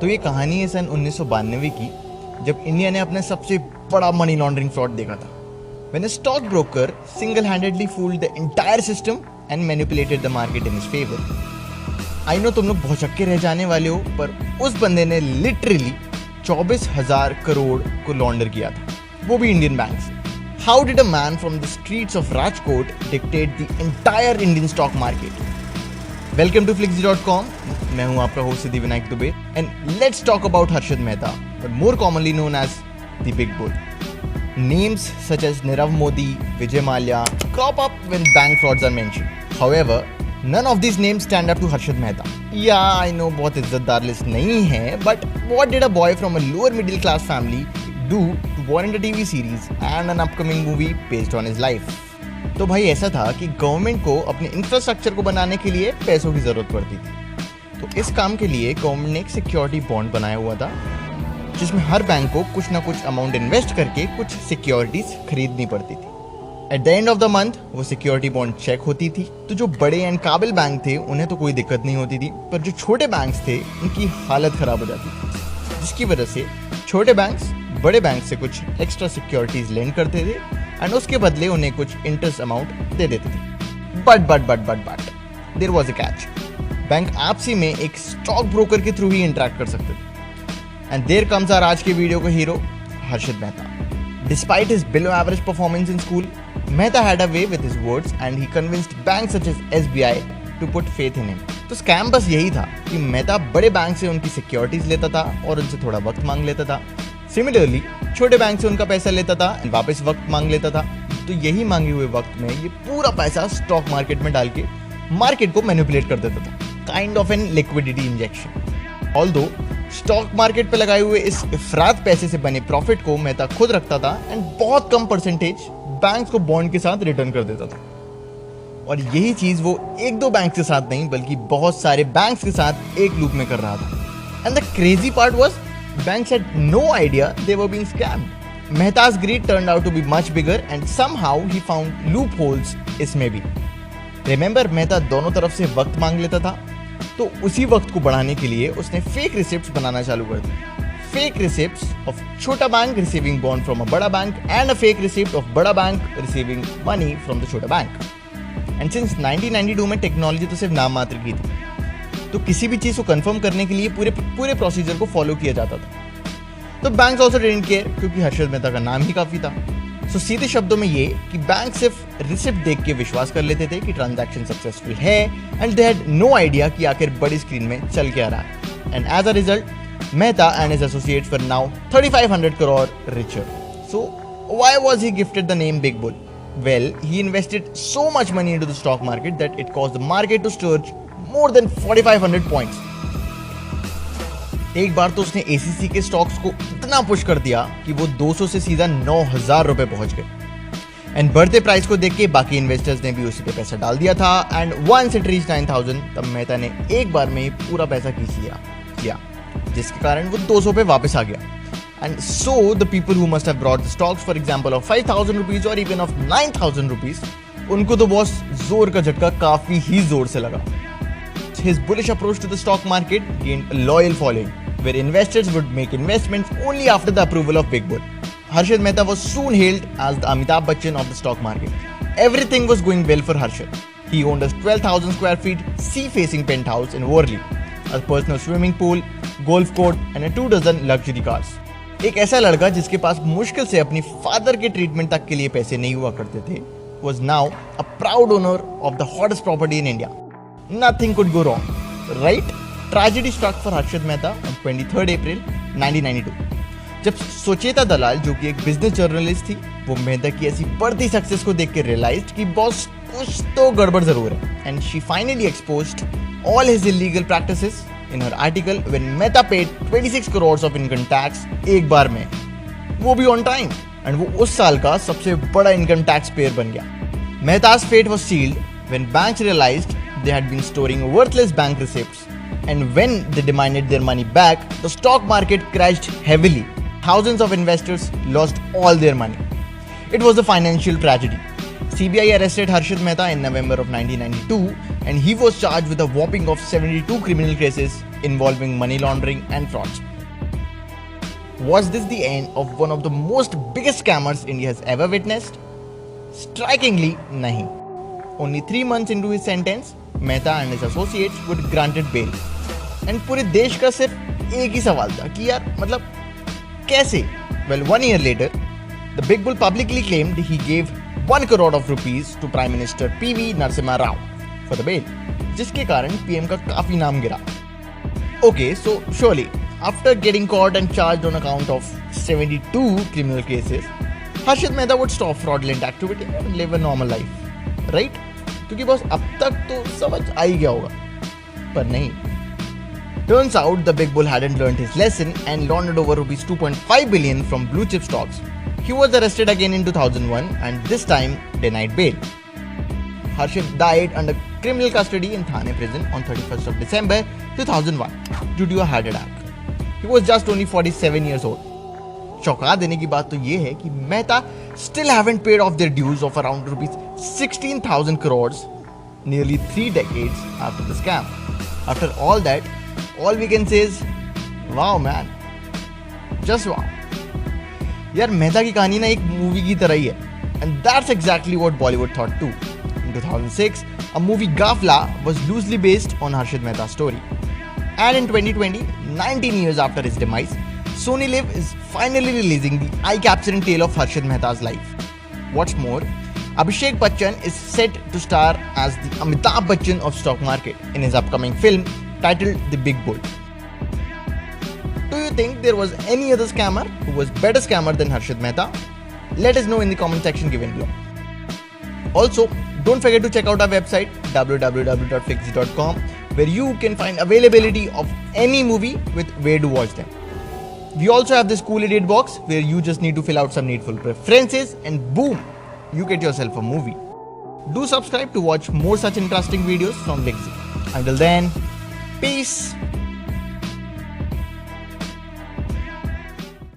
तो ये कहानी है सन 1992 की, जब इंडिया ने अपना सबसे बड़ा मनी लॉन्ड्रिंग फ्रॉड देखा था। When a stockbroker single-handedly fooled the entire system and manipulated the market in his favor. I know तुम लोग भौचक्के रह जाने वाले हो, पर उस बंदे ने लिटरली 24,000 करोड़ को लॉन्डर किया था, वो भी इंडियन बैंक से। How did a man from the streets of Rajkot dictate the entire Indian stock market? Welcome to Flixzy.com. मैं हूँ आपका host Siddhi Vinayak Dubey and let's talk about Harshad Mehta, but more commonly known as the Big Bull. Names such as Nirav Modi, Vijay Mallya crop up when bank frauds are mentioned. However, none of these names stand up to Harshad Mehta. Yeah, I know बहुत इज्जतदार list नहीं है, but what did a boy from a lower middle class family do to warrant a TV series and an upcoming movie based on his life? तो भाई ऐसा था कि government को अपने इंफ्रास्ट्रक्चर को बनाने के लिए पैसों की जरूरत पड़ती थी। तो इस काम के लिए गवर्नमेंट ने एक सिक्योरिटी बॉन्ड बनाया हुआ था, जिसमें हर बैंक को कुछ ना कुछ अमाउंट इन्वेस्ट करके कुछ सिक्योरिटीज खरीदनी पड़ती थी। At the end of the month वो सिक्योरिटी बॉन्ड चेक होती थी, तो जो बड़े एंड काबिल बैंक थे उन्हें तो कोई दिक्कत नहीं होती थी, पर जो छोटे बैंक्स थे उनकी हालत खराब हो जाती थी, जिसकी वजह से छोटे बैंक्स बड़े बैंक से कुछ एक्स्ट्रा सिक्योरिटीज लेंड करते थे एंड उसके बदले उन्हें कुछ इंटरेस्ट अमाउंट दे देते थे। But there was a catch. Bank आपसी में एक स्टॉक ब्रोकर के थ्रू ही इंटरेक्ट कर सकते थे। And there comes our आज के वीडियो का hero Harshad Mehta. Despite his below average performance in school, Mehta had a way with his words and he convinced banks such as SBI to put faith in him. तो scam बस यही था कि मेहता बड़े bank से उनकी securities लेता था और उनसे थोड़ा वक्त मांग लेता था। सिमिलरली छोटे बैंक से उनका पैसा लेता था और वापस वक्त मांग लेता था। तो यही मांगे हुए वक्त में ये पूरा पैसा स्टॉक मार्केट में डाल के मार्केट को मैनिपुलेट कर देता था, kind of an liquidity injection. Although stock market पे लगाए हुए इस इफरात पैसे से बने प्रॉफिट को मेहता खुद रखता था एंड बहुत कम परसेंटेज बैंक्स को बॉन्ड के साथ रिटर्न कर देता था। और यही चीज वो एक दो बैंक के साथ नहीं बल्कि बहुत सारे बैंक्स के साथ एक लूप में कर रहा था। And the crazy part was banks had no idea they were being scammed. मेहता's greed turned out to be much bigger and somehow he found loopholes इसमें भी। रिमेंबर मेहता दोनों तरफ से वक्त मांग लेता था, तो उसी वक्त को बढ़ाने के लिए उसने फेक रिसिप्ट्स बनाना चालू कर दी। फेक रिसिप्ट्स ऑफ छोटा bank receiving bond from a बड़ा bank and a fake receipt of बड़ा bank receiving money from the छोटा बैंक। एंड सिंस 1992 में टेक्नोलॉजी तो सिर्फ नाम मात्र की थी, तो किसी भी चीज को कंफर्म करने के लिए पूरे प्रोसीजर को फॉलो किया जाता था। तो बैंक्स आल्सो डिडंट केयर, क्योंकि हर्षद मेहता का नाम ही काफी था। सो सीधे शब्दों में ये कि बैंक सिर्फ रिसिप्ट देख के विश्वास कर लेते थे कि ट्रांजैक्शन सक्सेसफुल है and they had no idea कि आखिर बड़ी स्क्रीन में चल क्या रहा है। And as a result Mehta and his associates were now 3500 crore richer. So why was he gifted the name big bull? Well, he invested so much money into the stock market that it caused the market to surge more than 4500 points. एक बार तो उसने ACC के stocks को इतना push कर दिया कि वो 200 से सीधा 9,000 रुपए पहुंच गए। एंड बढ़ते प्राइस को देख के बाकी इन्वेस्टर्स ने भी उसी पे पैसा डाल दिया था एंड वंस इट रीच 9,000 तब मेहता ने एक बार में ही पूरा पैसा खींच लिया, जिसके कारण वो 200 पे वापस आ गया। And so the people who must have brought the stocks for example of 5,000 rupees और इवन ऑफ 9,000 रुपीज, उनको तो बॉस जोर का झटका काफी ही जोर से लगा। His bullish approach to the stock market gained a loyal following, where investors would make investments only after the approval of Big Bull. Harshad Mehta was soon hailed as the Amitabh Bachchan of the stock market. Everything was going well for Harshad. He owned a 12,000 square feet sea-facing penthouse in Worli, a personal swimming pool, golf course, and a 2 dozen luxury cars. एक ऐसा लड़का जिसके पास मुश्किल से अपनी father के treatment तक के लिए पैसे नहीं हुआ करते थे, was now a proud owner of the hottest property in India. Nothing could go wrong, right? Tragedy struck for Harshad Mehta on 23rd April 1992. जब सुचेता दलाल, जो कि एक बिजनेस जर्नलिस्ट थी, वो मेहता की ऐसी बढ़ती सक्सेस को देख के रियलाइज्ड कि बॉस कुछ तो गड़बड़ जरूर है। And she finally exposed all his illegal practices in her article when Mehta paid 26 crore of income tax एक बार में, वो भी ऑन टाइम। एंड वो उस साल का सबसे बड़ा इनकम टैक्स पेयर बन गया। Mehta's fate was sealed when banks realized they had been storing worthless bank receipts, and when they demanded their money back, the stock market crashed heavily. Thousands of investors lost all their money. It was a financial tragedy. CBI arrested Harshit Mehta in November of 1992 and he was charged with a whopping of 72 criminal cases involving money laundering and frauds. Was this the end of one of the most biggest scammers India has ever witnessed? Strikingly, nahi. Only 3 months into his sentence, Mehta and his associates were granted bail. And पूरे देश का सिर्फ एक ही सवाल था कि यार मतलब कैसे? Well, 1 year later, the Big Bull publicly claimed he gave 1 crore of rupees to Prime Minister PV Narasimha Rao for the bail, जिसके कारण PM का काफी नाम गिरा. Okay, so surely, after getting caught and charged on account of 72 criminal cases, Harshit Mehta would stop fraudulent activity and live a normal life, right? क्योंकि बस अब तक तो समझ आ ही गया होगा, पर नहीं. Turns out the Big Bull hadn't learned his lesson and laundered over rupees 2.5 billion from blue chip stocks. He was arrested again in 2001 and this time denied bail. Harshit died under criminal custody in Thane prison on 31st of December 2001 due to a heart attack. He was just only 47 years old. चौंका देने की बात तो ये है कि Mehta still haven't paid off their dues of around rupees 16,000 crores nearly 3 decades after the scam. After all that, all we can say is, wow man, just wow. यार मेहता की कहानी ना एक मूवी की तरह ही है, and that's exactly what Bollywood thought too. In 2006, a movie Gafla was loosely based on Harshit Mehta's story. And in 2020, 19 years after his demise, Sony Liv is finally releasing the eye-capturing tale of Harshit Mehta's life. What's more, Abhishek Bachchan is set to star as the Amitabh Bachchan of stock market in his upcoming film titled The Big Bull. Do you think there was any other scammer who was better scammer than Harshit Mehta? Let us know in the comment section given below. Also, don't forget to check out our website www.fixit.com where you can find availability of any movie with where to watch them. We also have this cool idiot box where you just need to fill out some needful preferences and boom, you get yourself a movie. Do subscribe to watch more such interesting videos from Fixit. Until then, peace.